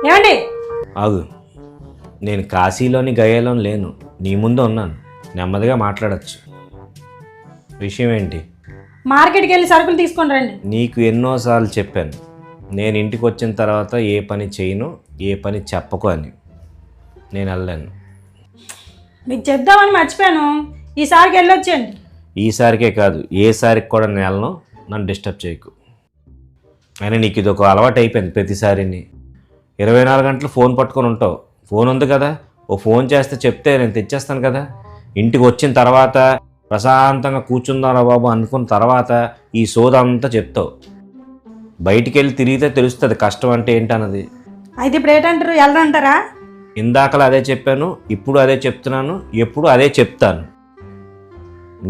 ఏమండి? ఆగు, నేను కాశీలోని గయాలో లేను, నీ ముందు ఉన్నాను. నెమ్మదిగా మాట్లాడచ్చు. విషయం ఏంటి? మార్కెట్కి వెళ్ళి సరుకులు తీసుకొని రండి. నీకు ఎన్నోసార్లు చెప్పాను, నేను ఇంటికి వచ్చిన తర్వాత ఏ పని చేయను, ఏ పని చెప్పకు అని. నేను వెళ్ళాను. మీకు చెప్దామని మర్చిపోయాను. ఈసారికి వెళ్ళొచ్చండి. ఈసారికే కాదు, ఏసారికి కూడా నేను వెళ్ళను. నన్ను డిస్టర్బ్ చేయకు. అయినా నీకు ఇది ఒక అలవాటు అయిపోయింది. ప్రతిసారిని 24 గంటలు ఫోన్ పట్టుకొని ఉంటావు. ఫోన్ ఉంది కదా, ఓ ఫోన్ చేస్తే చెప్తే నేను తెచ్చేస్తాను కదా. ఇంటికి వచ్చిన తర్వాత ప్రశాంతంగా కూర్చుందారా బాబు అనుకున్న తర్వాత ఈ సోదంతా చెప్తావు. బయటికి వెళ్ళి తిరిగితే తెలుస్తుంది కష్టం అంటే ఏంటన్నది. అయితే ఇప్పుడు ఏంటంటారు? వెళ్ళరంటారా? ఇందాకలా అదే చెప్పాను, ఇప్పుడు అదే చెప్తున్నాను, ఎప్పుడు అదే చెప్తాను.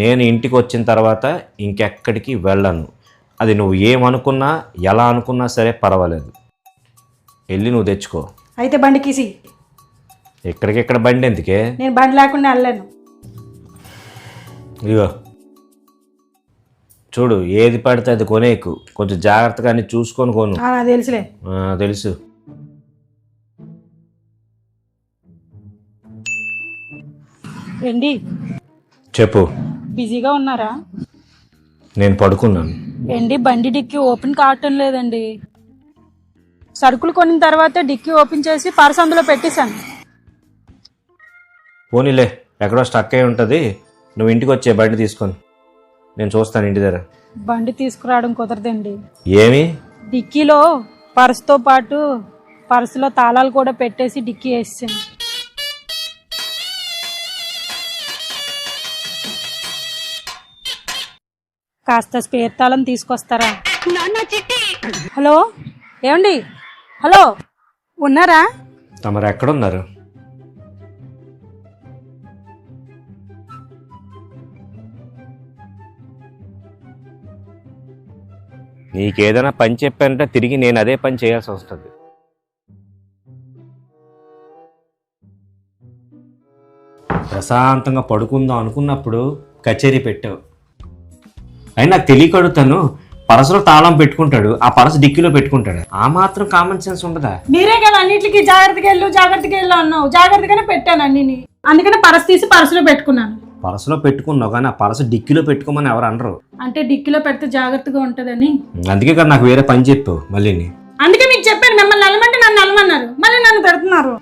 నేను ఇంటికి వచ్చిన తర్వాత ఇంకెక్కడికి వెళ్ళను. అది నువ్వు ఏమనుకున్నా ఎలా అనుకున్నా సరే పర్వాలేదు. వెళ్ళి నువ్వు తెచ్చుకో. అయితే బండి కీసి. ఎక్కడికెక్కడ బండి ఎందుకే? నేను బండి లేకుండా వెళ్ళలేను. ఇగో చూడు, ఏది పడితే అది కొనేకు. కొంచెం జాగ్రత్తగా అన్ని చూసుకొని కొను. నాకు తెలుసులే. తెలుసు. ఏంటి చెప్పు. బిజీగా ఉన్నారా? నేను పడుకున్నాను. ఏంటి బండి డిక్కీ ఓపెన్ కావటం లేదండి. సరుకులు కొనిన తర్వాత డిక్కీ ఓపెన్ చేసి పర్స్ అందులో పెట్టేశాను. పోనీలే, ఎక్కడో స్టక్ అయి ఉంటుంది. నువ్వు ఇంటికి వచ్చే బండి తీసుకొని నేను చూస్తాను ఇంటి దగ్గర. బండి తీసుకురావడం కుదరదండి. ఏమి? డిక్కీలో పర్సుతో పాటు పర్సులో తాళాలు కూడా పెట్టేసి డిక్కీ వేసాను. కాస్త స్పేర్ తాళం తీసుకొస్తారా? హలో, ఏమండి? హలో, ఉన్నారా? తమరు ఎక్కడున్నారు? నీకేదైనా పని చెప్పానంటే తిరిగి నేను అదే పని చేయాల్సి వస్తుంది. ప్రశాంతంగా పడుకుందాం అనుకున్నప్పుడు కచేరీ పెట్టావు. అయినా నాకు తెలియకడుగుతాను, పరసలో తాళం పెట్టుకుంటాడు, ఆ పరస డిక్కీలో పెట్టుకుంటాడు. ఆ మాత్రం కామన్ సెన్స్ ఉండదా? మీరే కదా అన్నిటికీ జాగ్రత్తగా వెళ్ళు అన్నావు. జాగ్రత్తగానే పెట్టాను అన్ని. అందుకనే పరస తీసి పరసలో పెట్టుకున్నాను. పరసలో పెట్టుకున్నావు కానీ ఆ పరస డిక్కీలో పెట్టుకోమని ఎవరు అనరు. అంటే డిక్కీలో పెడితే జాగ్రత్తగా ఉంటుందని. అందుకే కదా నాకు వేరే పని చెప్పావు మళ్ళీ. అందుకే మీకు చెప్పాను, మిమ్మల్ని నల్లమంటే నన్ను నల్లమన్నారు, మళ్ళీ నన్ను పెడుతున్నారు.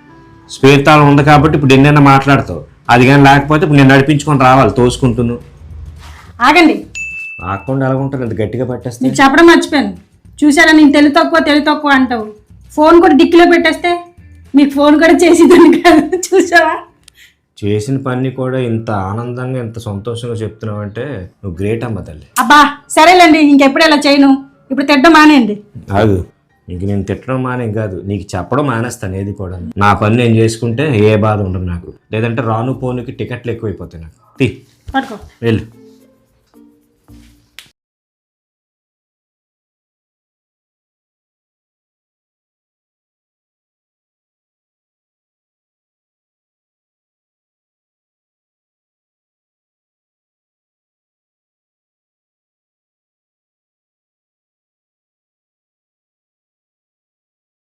స్పేర్ తాళం ఉంది కాబట్టి ఇప్పుడు ఎన్నైనా మాట్లాడతావు. అది కానీ లేకపోతే ఇప్పుడు నేను నడిపించుకొని రావాలి తోసుకుంటున్నాను. ఆగండి. ఆకుండా ఎలా ఉంటుంది, అంత గట్టిగా పట్టేస్తే. నీకు చెప్పడం మర్చిపోయాను. చూసారా, నేను తెలివి తక్కువ అంటావు. ఫోన్ కూడా డిక్కీలో పెట్టేస్తే మీకు ఫోన్ కూడా చేసేదాన్ని కాదు. చూసావా, చేసిన పని కూడా ఇంత ఆనందంగా ఇంత సంతోషంగా చెప్తున్నావు అంటే నువ్వు గ్రేట్ అమ్మ తల్లి. అబ్బా సరేలేండి, ఇంకెప్పుడు ఇలా చేయను. ఇప్పుడు తిట్టడం మానేయండి. కాదు, ఇంక నేను తిట్టడం మానేం కాదు, నీకు చెప్పడం మానేస్తాను. ఏది కూడా నా పని నేను చేసుకుంటే ఏ బాధ ఉండదు నాకు. లేదంటే రాను పోనుకి టికెట్లు ఎక్కువైపోతాయి నాకు. తీ పట్టుకో. వెళ్ళు.